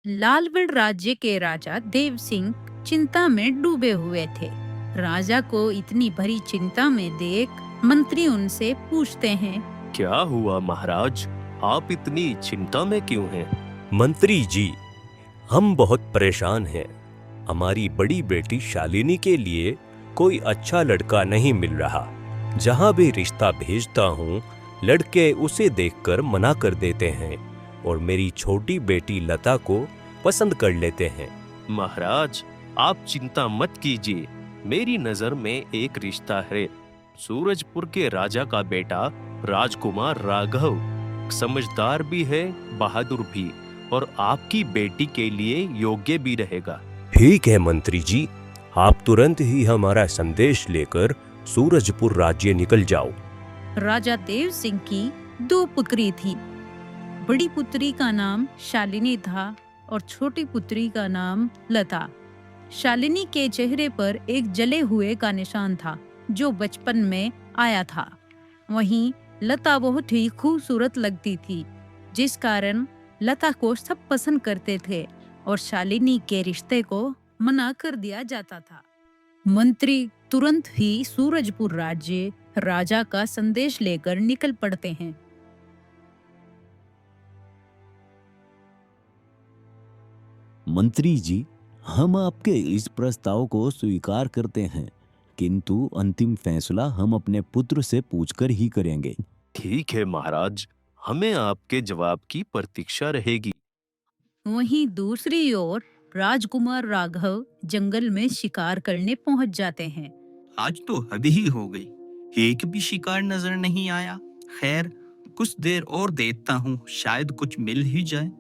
लालगढ़ राज्य के राजा देव सिंह चिंता में डूबे हुए थे। राजा को इतनी भरी चिंता में देख मंत्री उनसे पूछते हैं, क्या हुआ महाराज, आप इतनी चिंता में क्यों हैं? मंत्री जी, हम बहुत परेशान हैं। हमारी बड़ी बेटी शालिनी के लिए कोई अच्छा लड़का नहीं मिल रहा। जहाँ भी रिश्ता भेजता हूँ, लड़के उसे देखकर मना कर देते हैं और मेरी छोटी बेटी लता को पसंद कर लेते हैं। महाराज, आप चिंता मत कीजिए, मेरी नजर में एक रिश्ता है। सूरजपुर के राजा का बेटा राजकुमार राघव समझदार भी है, बहादुर भी, और आपकी बेटी के लिए योग्य भी रहेगा। ठीक है मंत्री जी, आप तुरंत ही हमारा संदेश लेकर सूरजपुर राज्य निकल जाओ। राजा देव सिंह की 2 पुत्री थी। बड़ी पुत्री का नाम शालिनी था और छोटी पुत्री का नाम लता। शालिनी के चेहरे पर एक जले हुए का निशान था जो बचपन में आया था। वहीं लता बहुत ही खूबसूरत लगती थी, जिस कारण लता को सब पसंद करते थे और शालिनी के रिश्ते को मना कर दिया जाता था। मंत्री तुरंत ही सूरजपुर राज्य राजा का संदेश लेकर निकल पड़ते हैं। मंत्री जी, हम आपके इस प्रस्ताव को स्वीकार करते हैं, किंतु अंतिम फैसला हम अपने पुत्र से पूछकर ही करेंगे। ठीक है महाराज, हमें आपके जवाब की प्रतीक्षा रहेगी। वहीं दूसरी ओर राजकुमार राघव जंगल में शिकार करने पहुंच जाते हैं। आज तो हद ही हो गई, एक भी शिकार नजर नहीं आया। खैर, कुछ देर और देखता हूँ, शायद कुछ मिल ही जाए।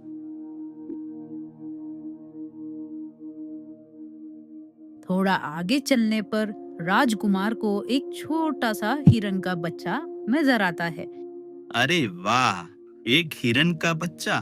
थोड़ा आगे चलने पर राजकुमार को एक छोटा सा हिरन का बच्चा नजर आता है। अरे वाह, एक हिरन का बच्चा!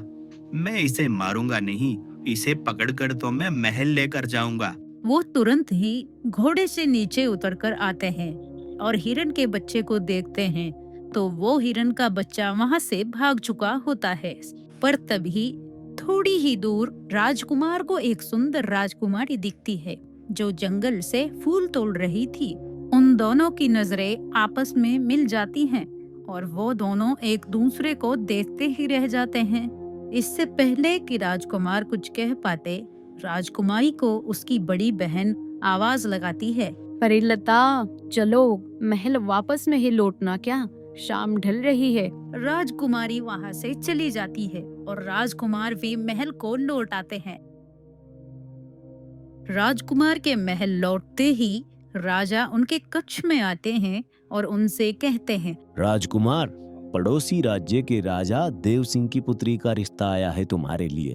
मैं इसे मारूंगा नहीं, इसे पकड़कर तो मैं महल लेकर जाऊंगा। वो तुरंत ही घोड़े से नीचे उतरकर आते हैं और हिरन के बच्चे को देखते हैं तो वो हिरन का बच्चा वहाँ से भाग चुका होता है। पर तभी थोड़ी ही दूर राजकुमार को एक सुंदर राजकुमारी दिखती है जो जंगल से फूल तोड़ रही थी। उन दोनों की नजरें आपस में मिल जाती हैं और वो दोनों एक दूसरे को देखते ही रह जाते हैं। इससे पहले कि राजकुमार कुछ कह पाते, राजकुमारी को उसकी बड़ी बहन आवाज लगाती है, अरे लता, चलो महल वापस में ही लौटना क्या? शाम ढल रही है। राजकुमारी वहाँ से चली जाती है और राजकुमार भी महल को लौट आते हैं। राजकुमार के महल लौटते ही राजा उनके कक्ष में आते हैं और उनसे कहते हैं, राजकुमार, पड़ोसी राज्य के राजा देव सिंह की पुत्री का रिश्ता आया है तुम्हारे लिए।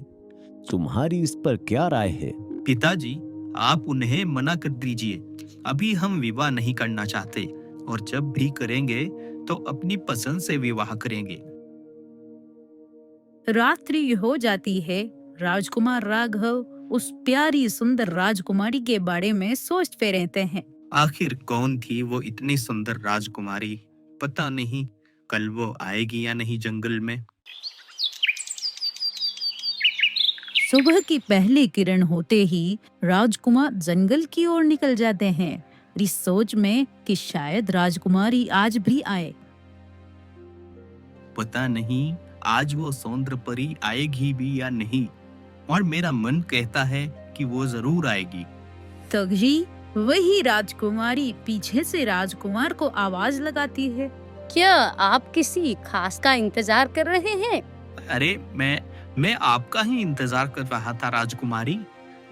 तुम्हारी इस पर क्या राय है? पिताजी, आप उन्हें मना कर दीजिए। अभी हम विवाह नहीं करना चाहते और जब भी करेंगे तो अपनी पसंद से विवाह करेंगे। रात्रि हो जाती है। राजकुमार राघव उस प्यारी सुंदर राजकुमारी के बारे में सोचते रहते हैं। आखिर कौन थी वो इतनी सुंदर राजकुमारी? पता नहीं कल वो आएगी या नहीं जंगल में। सुबह की पहली किरण होते ही राजकुमार जंगल की ओर निकल जाते हैं, इस सोच में कि शायद राजकुमारी आज भी आए। पता नहीं आज वो सौंदर्य परी आएगी भी या नहीं, और मेरा मन कहता है कि वो जरूर आएगी। तभी वही राजकुमारी पीछे से राजकुमार को आवाज लगाती है, क्या आप किसी खास का इंतजार कर रहे हैं? अरे मैं आपका ही इंतजार कर रहा था राजकुमारी।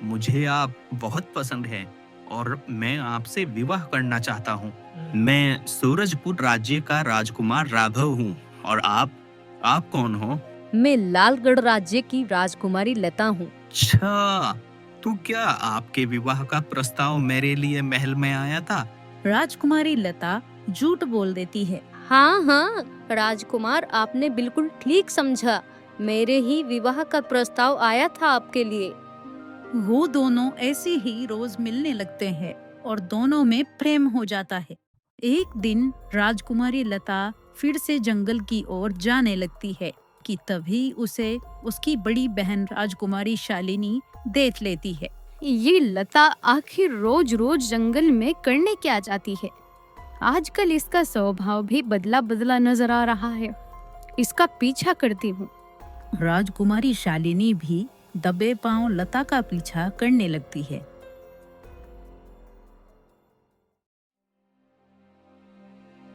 मुझे आप बहुत पसंद है और मैं आपसे विवाह करना चाहता हूँ। मैं सूरजपुर राज्य का राजकुमार राघव हूँ। और आप कौन हो? मैं लालगढ़ राज्य की राजकुमारी लता हूँ। अच्छा, तो क्या आपके विवाह का प्रस्ताव मेरे लिए महल में आया था? राजकुमारी लता झूठ बोल देती है। हाँ हाँ राजकुमार, आपने बिल्कुल ठीक समझा। मेरे ही विवाह का प्रस्ताव आया था आपके लिए। वो दोनों ऐसे ही रोज मिलने लगते हैं और दोनों में प्रेम हो जाता है। एक दिन राजकुमारी लता फिर से जंगल की ओर जाने लगती है कि तभी उसे उसकी बड़ी बहन राजकुमारी शालिनी देख लेती है। ये लता आखिर रोज रोज जंगल में करने क्या जाती है? आजकल इसका स्वभाव भी बदला बदला नजर आ रहा है। इसका पीछा करती हूँ। राजकुमारी शालिनी भी दबे पांव लता का पीछा करने लगती है।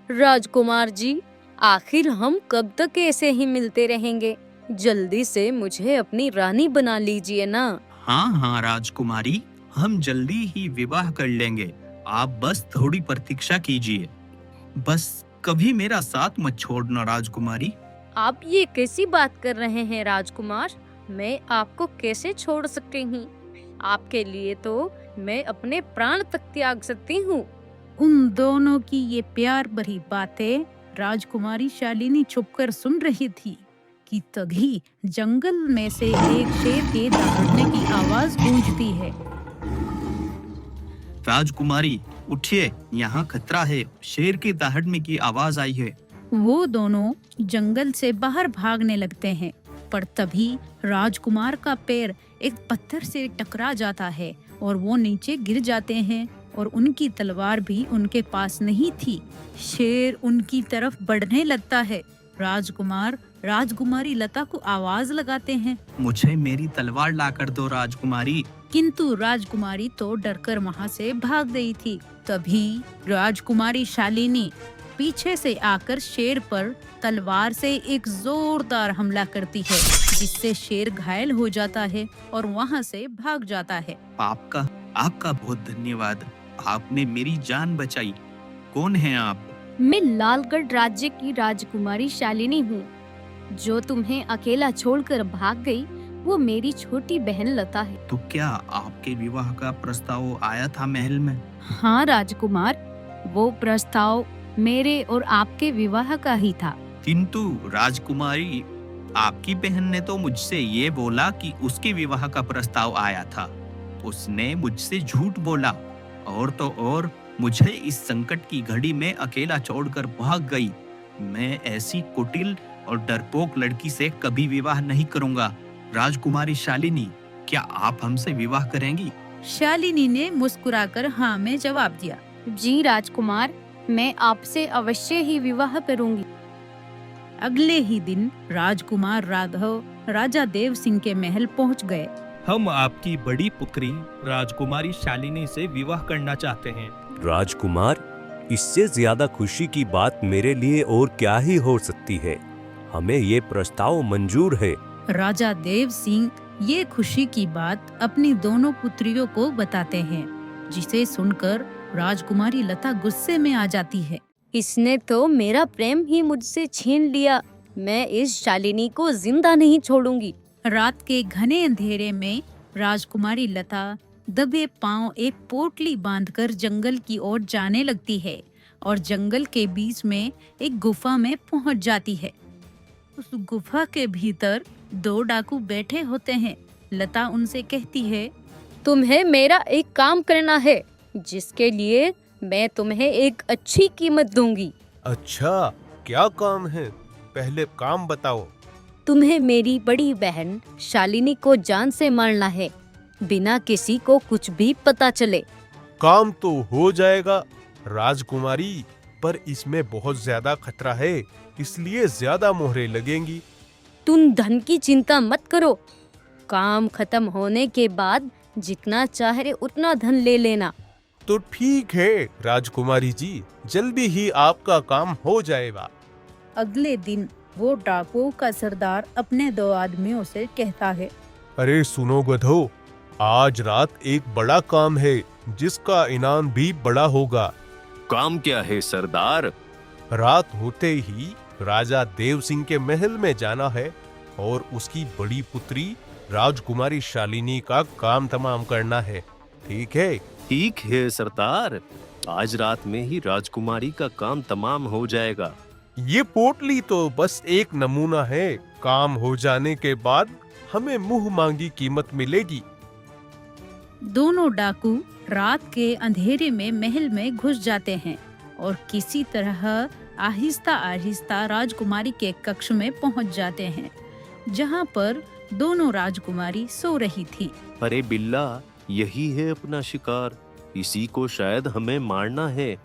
राजकुमार जी, आखिर हम कब तक ऐसे ही मिलते रहेंगे? जल्दी से मुझे अपनी रानी बना लीजिए ना। हाँ हाँ राजकुमारी, हम जल्दी ही विवाह कर लेंगे। आप बस थोड़ी प्रतीक्षा कीजिए। बस कभी मेरा साथ मत छोड़ना राजकुमारी। आप ये कैसी बात कर रहे हैं राजकुमार? मैं आपको कैसे छोड़ सकती हूँ? आपके लिए तो मैं अपने प्राण तक त्याग सकती हूँ। उन दोनों की ये प्यार भरी बातें राजकुमारी शालिनी छुपकर सुन रही थी कि तभी जंगल में से एक शेर के दहाड़ने की आवाज गूंजती है। राजकुमारी उठिए, यहाँ खतरा है। शेर के दहाड़ने की आवाज आई है। वो दोनों जंगल से बाहर भागने लगते हैं, पर तभी राजकुमार का पैर एक पत्थर से टकरा जाता है और वो नीचे गिर जाते हैं और उनकी तलवार भी उनके पास नहीं थी। शेर उनकी तरफ बढ़ने लगता है। राजकुमार राजकुमारी लता को आवाज लगाते हैं, मुझे मेरी तलवार लाकर दो राजकुमारी। किंतु राजकुमारी तो डरकर वहाँ से भाग गई थी। तभी राजकुमारी शालिनी पीछे से आकर शेर पर तलवार से एक जोरदार हमला करती है, जिससे शेर घायल हो जाता है और वहाँ से भाग जाता है। आपका बहुत धन्यवाद। आपने मेरी जान बचाई। कौन है आप? मैं लालगढ़ राज्य की राजकुमारी शालिनी हूँ। जो तुम्हें अकेला छोड़कर भाग गई, वो मेरी छोटी बहन लता है। तो क्या आपके विवाह का प्रस्ताव आया था महल में? हाँ राजकुमार, वो प्रस्ताव मेरे और आपके विवाह का ही था। किंतु राजकुमारी, आपकी बहन ने तो मुझसे ये बोला कि उसके विवाह का प्रस्ताव आया था। उसने मुझसे झूठ बोला और तो और मुझे इस संकट की घड़ी में अकेला छोड़कर भाग गई। मैं ऐसी कुटिल और डरपोक लड़की से कभी विवाह नहीं करूंगा। राजकुमारी शालिनी, क्या आप हमसे विवाह करेंगी? शालिनी ने मुस्कुराकर हाँ में जवाब दिया। जी राजकुमार, मैं आपसे अवश्य ही विवाह करूंगी। अगले ही दिन राजकुमार राघव राजा देव सिंह के महल पहुंच गए। हम आपकी बड़ी पुत्री राजकुमारी शालिनी से विवाह करना चाहते हैं। राजकुमार, इससे ज्यादा खुशी की बात मेरे लिए और क्या ही हो सकती है। हमें ये प्रस्ताव मंजूर है। राजा देव सिंह ये खुशी की बात अपनी दोनों पुत्रियों को बताते हैं, जिसे सुनकर राजकुमारी लता गुस्से में आ जाती है। इसने तो मेरा प्रेम ही मुझसे छीन लिया। मैं इस शालिनी को जिंदा नहीं छोड़ूंगी। रात के घने अंधेरे में राजकुमारी लता दबे पांव एक पोटली बांधकर जंगल की ओर जाने लगती है और जंगल के बीच में एक गुफा में पहुंच जाती है। उस गुफा के भीतर दो डाकू बैठे होते हैं। लता उनसे कहती है, तुम्हें मेरा एक काम करना है, जिसके लिए मैं तुम्हें एक अच्छी कीमत दूंगी। अच्छा, क्या काम है? पहले काम बताओ। तुम्हें मेरी बड़ी बहन शालिनी को जान से मारना है, बिना किसी को कुछ भी पता चले। काम तो हो जाएगा राजकुमारी, पर इसमें बहुत ज्यादा खतरा है, इसलिए ज्यादा मोहरें लगेंगी। तुम धन की चिंता मत करो। काम खत्म होने के बाद जितना चाहे उतना धन ले लेना। तो ठीक है राजकुमारी जी, जल्दी ही आपका काम हो जाएगा। अगले दिन वो डाकुओं का सरदार अपने दो आदमियों से कहता है, अरे सुनो गधो, आज रात एक बड़ा काम है, जिसका इनाम भी बड़ा होगा। काम क्या है सरदार? रात होते ही राजा देव सिंह के महल में जाना है और उसकी बड़ी पुत्री राजकुमारी शालिनी का काम तमाम करना है। ठीक है? ठीक है सरदार, आज रात में ही राजकुमारी का काम तमाम हो जाएगा। ये पोटली तो बस एक नमूना है। काम हो जाने के बाद हमें मुंह मांगी कीमत मिलेगी। दोनों डाकू रात के अंधेरे में महल में घुस जाते हैं और किसी तरह आहिस्ता आहिस्ता राजकुमारी के कक्ष में पहुंच जाते हैं, जहां पर दोनों राजकुमारी सो रही थी। अरे बिल्ला, यही है अपना शिकार, इसी को शायद हमें मारना है।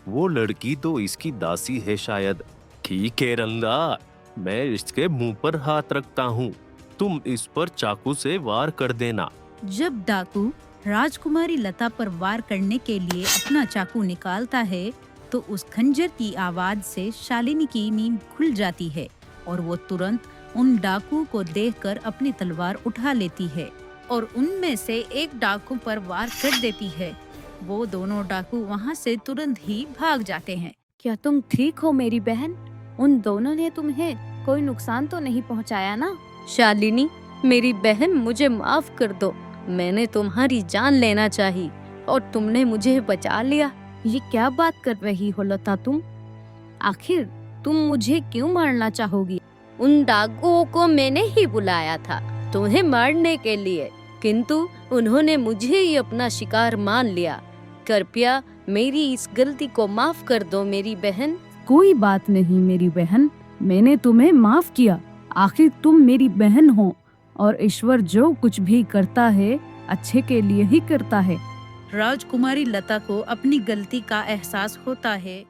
वो लड़की तो इसकी दासी है शायद। ठीक है रंगा, मैं इसके मुंह पर हाथ रखता हूँ, तुम इस पर चाकू से वार कर देना। जब डाकू राजकुमारी लता पर वार करने के लिए अपना चाकू निकालता है तो उस खंजर की आवाज से शालिनी की नींद खुल जाती है और वो तुरंत उन डाकू को देखकर अपनी तलवार उठा लेती है और उनमें से एक डाकू पर वार कर देती है। वो दोनों डाकू वहाँ से तुरंत ही भाग जाते हैं। क्या तुम ठीक हो मेरी बहन? उन दोनों ने तुम्हें कोई नुकसान तो नहीं पहुंचाया ना? शालिनी, मेरी बहन, मुझे माफ कर दो। मैंने तुम्हारी जान लेना चाही और तुमने मुझे बचा लिया। ये क्या बात कर रही हो लता तुम? आखिर तुम मुझे क्यों मारना चाहोगी? उन डाकुओं को मैंने ही बुलाया था तुम्हें मारने के लिए, किंतु उन्होंने मुझे ही अपना शिकार मान लिया। कृपया मेरी इस गलती को माफ कर दो मेरी बहन। कोई बात नहीं मेरी बहन, मैंने तुम्हें माफ किया। आखिर तुम मेरी बहन हो और ईश्वर जो कुछ भी करता है अच्छे के लिए ही करता है। राजकुमारी लता को अपनी गलती का एहसास होता है